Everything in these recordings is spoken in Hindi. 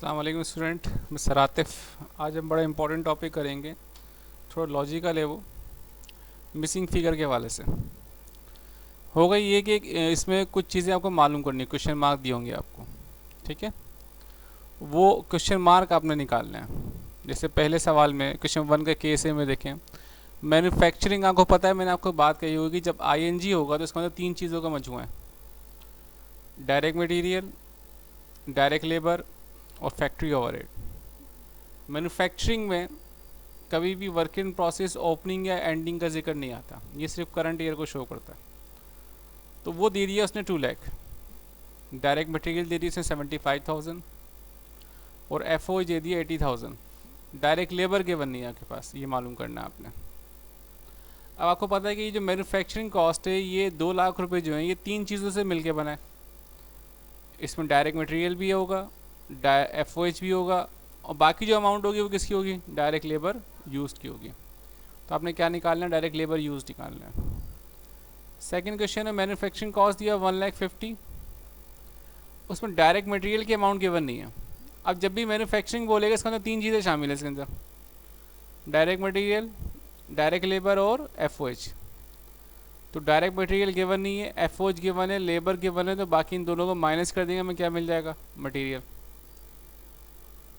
अस्सलाम वालेकुम स्टूडेंट, मैं सर आतिफ़। आज हम बड़ा इंपॉर्टेंट टॉपिक करेंगे, थोड़ा लॉजिकल है वो, मिसिंग फिगर के हवाले से। होगा ये कि इसमें कुछ चीज़ें आपको मालूम करनी है, क्वेश्चन मार्क दिए होंगे आपको, ठीक है। वो क्वेश्चन मार्क आपने निकालना है। जैसे पहले सवाल में क्वेश्चन 1 का केस है में देखें, मैन्युफैक्चरिंग आपको पता है, मैंने आपको बात कही होगी, जब आईएनजी होगा तो इसका मतलब तीन चीज़ों का मजमूआ है: डायरेक्ट मटेरियल, डायरेक्ट लेबर और फैक्ट्री ओवरहेड। मैन्युफैक्चरिंग में कभी भी वर्क इन प्रोसेस ओपनिंग या एंडिंग का जिक्र नहीं आता, ये सिर्फ करंट ईयर को शो करता है। तो वो दे दिया उसने 2 लाख, डायरेक्ट मटेरियल दे दी उसने 75,000 और एफ ओ दे दिया 80,000। डायरेक्ट लेबर गिवन नहीं है आपके पास, ये मालूम करना है आपने। अब आपको पता है कि ये जो मैन्युफैक्चरिंग कॉस्ट है ये 2 लाख रुपए जो है ये तीन चीज़ों से मिलके बना है। इसमें डायरेक्ट मटेरियल भी होगा, एफ ओ एच भी होगा, और बाकी जो अमाउंट होगी वो किसकी होगी? डायरेक्ट लेबर यूज की होगी। तो आपने क्या निकालना है? डायरेक्ट लेबर यूज निकालना है। सेकंड क्वेश्चन है, मैन्युफैक्चरिंग कॉस्ट दिया 1,50,000, उसमें डायरेक्ट मटेरियल की अमाउंट गिवन नहीं है। अब जब भी मैन्युफैक्चरिंग बोलेगा इसके अंदर तीन चीज़ें शामिल है, इसके अंदर डायरेक्ट मटेरियल, डायरेक्ट लेबर और एफ ओ एच। तो डायरेक्ट मटेरियल गिवन नहीं है, एफ ओ एच गिवन है, लेबर गिवन है, तो बाकी इन दोनों को माइनस कर देंगे, हमें क्या मिल जाएगा? Material.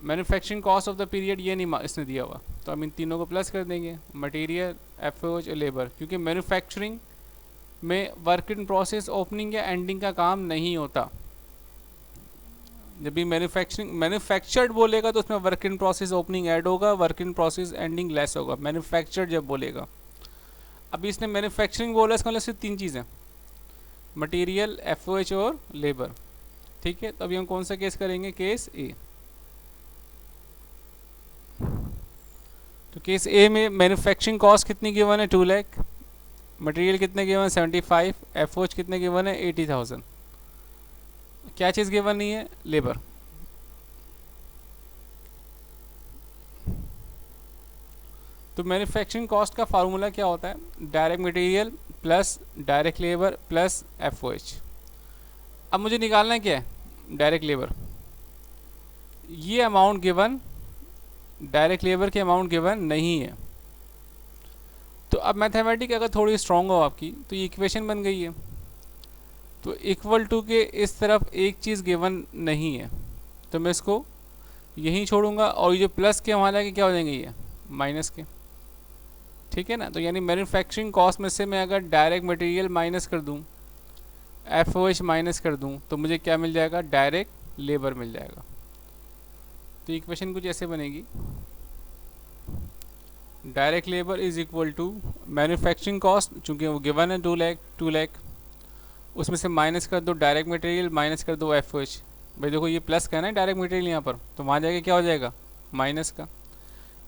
Manufacturing cost of the period ये नहीं इसने दिया हुआ, तो हम इन तीनों को प्लस कर देंगे, मटेरियल, एफ ओ एच और लेबर, क्योंकि मैन्युफैक्चरिंग में वर्क इन प्रोसेस ओपनिंग या एंडिंग का काम नहीं होता। जब भी मैन्युफैक्चर्ड बोलेगा तो उसमें work in process opening add होगा, work in process ending less होगा, मैन्युफैक्चर्ड जब बोलेगा। अभी इसने मैन्युफैक्चरिंग बोला, इसका मतलब सिर्फ तीन चीज़ें: मटेरियल, एफ ओ एच और लेबर। ठीक है, तो अभी हम कौन सा केस करेंगे? केस ए। तो केस ए में मैन्युफैक्चरिंग कॉस्ट कितनी गिवन है? 2 लाख। मटेरियल कितने गिवन है? 75। एफ ओ एच कितने गिवन है? 80,000। क्या चीज़ गिवन नहीं है? लेबर। तो मैन्युफैक्चरिंग कॉस्ट का फार्मूला क्या होता है? Direct material plus direct labour plus F O H. अब मुझे निकालना है क्या है? Direct labour. ये अमाउंट गिवन, डायरेक्ट लेबर की अमाउंट गिवन नहीं है। तो अब मैथमेटिक अगर थोड़ी स्ट्रांग हो आपकी तो ये इक्वेशन बन गई है। तो इक्वल टू के इस तरफ एक चीज़ गिवन नहीं है, तो मैं इसको यहीं छोड़ूंगा, और ये जो प्लस के वहाँ जाके क्या हो जाएंगे? ये माइनस के। ठीक है ना? तो यानी मैन्युफैक्चरिंग कॉस्ट में से मैं अगर डायरेक्ट मटेरियल माइनस कर दूं, एफ ओ एच माइनस कर दूं, तो मुझे क्या मिल जाएगा? डायरेक्ट लेबर मिल जाएगा। तो इक्वेशन कुछ ऐसे बनेगी: direct labour is equal to manufacturing cost, चूँकि वो गिवन है 2 लाख, 2 लाख, उसमें से माइनस कर दो डायरेक्ट मटेरियल, माइनस कर दो एफ ओ एच। भाई देखो ये प्लस का है ना डायरेक्ट मटेरियल यहाँ पर, तो वहाँ जाके क्या हो जाएगा? माइनस का।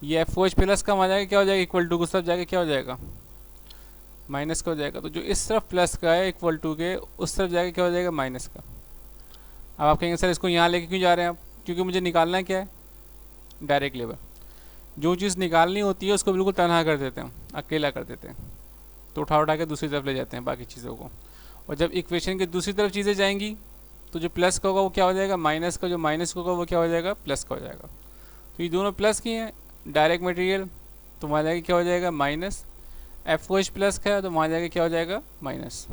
ये एफ ओ एच प्लस का वहाँ जाके क्या हो जाएगा? इक्वल टू, उस तरफ जाके क्या हो जाएगा? माइनस का हो जाएगा। तो जो इस तरफ प्लस का है इक्वल टू के, उस तरफ जाके क्या हो जाएगा? माइनस का। अब आप कहेंगे सर इसको यहाँ लेके क्यों जा रहे हैं आप? क्योंकि मुझे निकालना है क्या है? Direct labour. जो चीज़ निकालनी होती है उसको बिल्कुल तनहा कर देते हैं, अकेला कर देते हैं, तो उठा उठा के दूसरी तरफ ले जाते हैं बाकी चीज़ों को। और जब इक्वेशन की दूसरी तरफ चीज़ें जाएंगी तो जो प्लस का होगा वो क्या हो जाएगा? माइनस का। जो माइनस का होगा वो क्या हो जाएगा? प्लस का हो जाएगा। तो ये दोनों प्लस की हैं, डायरेक्ट मटेरियल, तो वहाँ जाके क्या हो जाएगा? Minus. F O H plus का है तो वहाँ जाके क्या हो जाएगा? माइनस।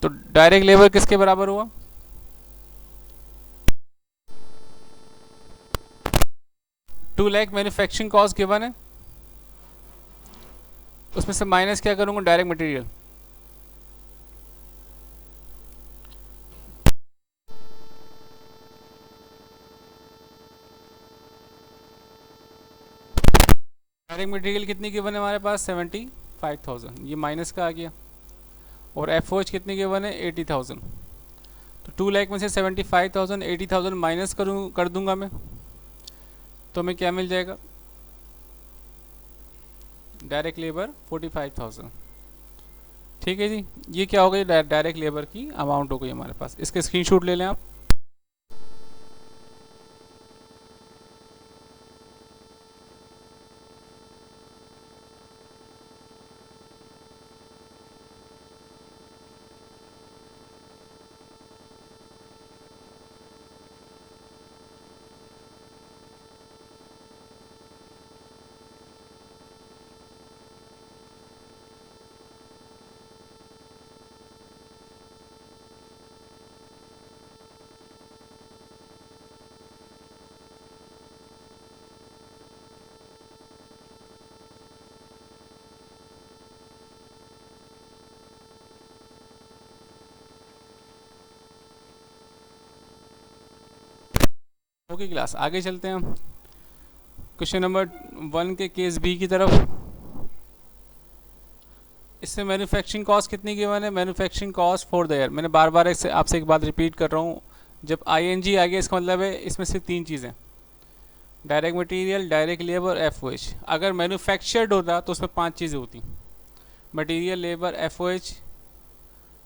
तो डायरेक्ट लेबर किसके बराबर हुआ? 2 लाख मैन्युफैक्चरिंग कॉस्ट गिवन है, उसमें से माइनस क्या करूँगा? Direct material. डायरेक्ट मटेरियल कितनी गिवन है हमारे पास? 75,000, ये माइनस का आ गया। और एफ ओ एच कितनी गिवन है? 80,000। तो 2 लाख में से 75,000, 80,000 माइनस कर दूंगा मैं, तो हमें क्या मिल जाएगा? Direct labour 45,000। ठीक है जी, ये क्या हो गई? डायरेक्ट लेबर की अमाउंट हो गई हमारे पास। इसके स्क्रीनशॉट ले लें आप। ओके क्लास, आगे चलते हैं हम क्वेश्चन नंबर 1 के केस बी की तरफ। इससे मैन्युफैक्चरिंग कॉस्ट कितनी गिवन है? Manufacturing cost for the year. मैंने बार बार आपसे एक बात रिपीट कर रहा हूँ, जब आईएनजी आ गया इसका मतलब है इसमें सिर्फ 3 चीज़ें, direct material, direct labour, FOH. अगर मैन्युफैक्चर्ड होता तो उसमें 5 चीज़ें होती, material, labour, FOH,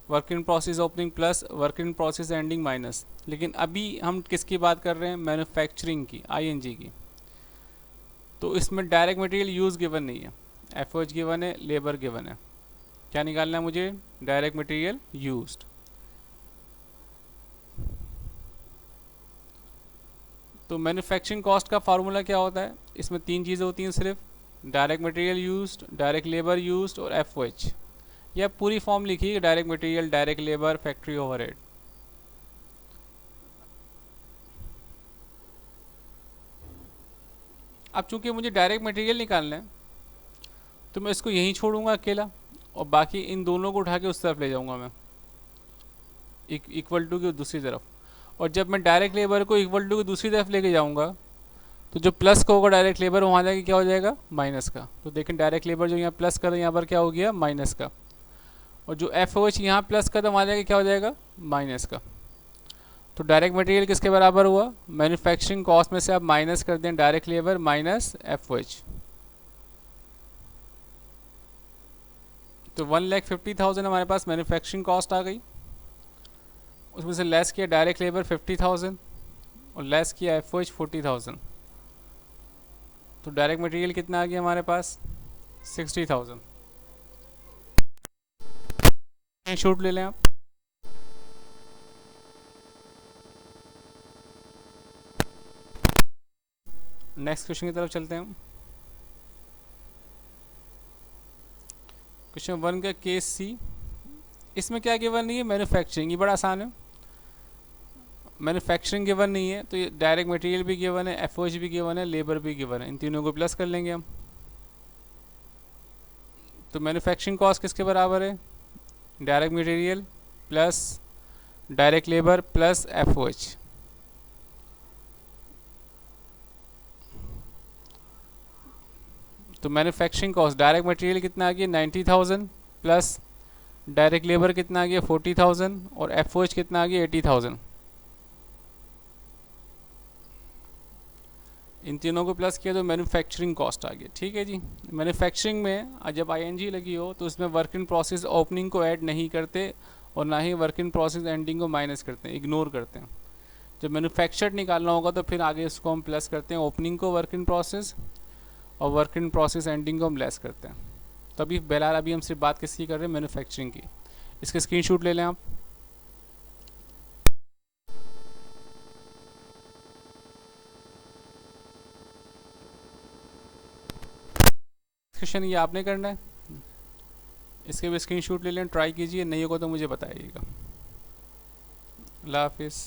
work in process opening plus work in process ending minus. लेकिन अभी हम किसकी बात कर रहे हैं? मैन्युफैक्चरिंग की, आईएनजी की। तो इसमें डायरेक्ट मटेरियल यूज़ गिवन नहीं है, एफओएच गिवन है, लेबर गिवन है। क्या निकालना है मुझे? Direct material used. तो मैन्युफैक्चरिंग कॉस्ट का फार्मूला क्या होता है? इसमें 3 चीज़ें होती हैं सिर्फ, direct material used, direct labour used और एफओएच। यह पूरी फॉर्म लिखी है, direct material, direct labour, factory overhead. अब चूंकि मुझे डायरेक्ट मटेरियल निकालना है तो मैं इसको यहीं छोड़ूंगा अकेला, और बाकी इन दोनों को उठा के उस तरफ ले जाऊंगा मैं, इक्वल टू की दूसरी तरफ। और जब मैं डायरेक्ट लेबर को इक्वल टू की दूसरी तरफ लेके जाऊंगा तो जो प्लस का होगा डायरेक्ट लेबर, वहाँ जाके क्या हो जाएगा? माइनस का। तो देखें डायरेक्ट लेबर जो यहाँ प्लस कर, यहाँ पर क्या हो गया? माइनस का। और जो एफ ओ एच यहाँ प्लस का, तो वहाँ जाके क्या हो जाएगा? माइनस का। तो डायरेक्ट मटेरियल किसके बराबर हुआ? मैन्युफैक्चरिंग कॉस्ट में से आप माइनस कर दें direct labour minus F O H. तो 1,50,000 हमारे पास मैन्युफैक्चरिंग कॉस्ट आ गई, उसमें से लेस किया डायरेक्ट लेबर 50,000 और लेस किया एफ ओ एच 40,000। तो डायरेक्ट मटेरियल कितना आ गया हमारे पास? 60,000। शूट ले लें आप। नेक्स्ट क्वेश्चन की तरफ चलते हैं हम। क्वेश्चन 1 का केस सी। इसमें क्या गिवन नहीं है? मैन्युफैक्चरिंग। ये बड़ा आसान है, मैन्युफैक्चरिंग गिवन नहीं है तो ये डायरेक्ट मटेरियल भी गिवन है, एफओएच भी गिवन है, लेबर भी गिवन है। इन तीनों को प्लस कर लेंगे हम। तो मैन्युफैक्चरिंग कॉस्ट किसके बराबर है? Direct material plus direct labour plus FOH. तो मैन्युफैक्चरिंग कॉस्ट डायरेक्ट मटेरियल कितना आ गया? 90,000 प्लस डायरेक्ट लेबर कितना आ गया? 40,000 और एफओएच कितना आ गया? 80,000। इन तीनों को प्लस किया तो मैन्युफैक्चरिंग कॉस्ट आ गई। ठीक है जी। मैन्युफैक्चरिंग में जब आईएनजी लगी हो तो उसमें वर्क इन प्रोसेस ओपनिंग को ऐड नहीं करते और ना ही वर्क इन प्रोसेस एंडिंग को माइनस करते हैं, इग्नोर करते हैं। जब मैन्युफैक्चर्ड निकालना होगा तो फिर आगे इसको हम प्लस करते हैं, ओपनिंग को वर्क इन प्रोसेस और वर्क इन प्रोसेस एंडिंग को हम लेस करते हैं। तभी बहरहाल अभी हम सिर्फ बात किसकी कर रहे हैं? मैन्युफैक्चरिंग की। इसके स्क्रीनशॉट ले लें आप। क्वेश्चन ये आपने करना है, इसके भी स्क्रीनशॉट ले लें, ट्राई कीजिए, नहीं होगा तो मुझे बताइएगा। अल्लाह हाफिज़।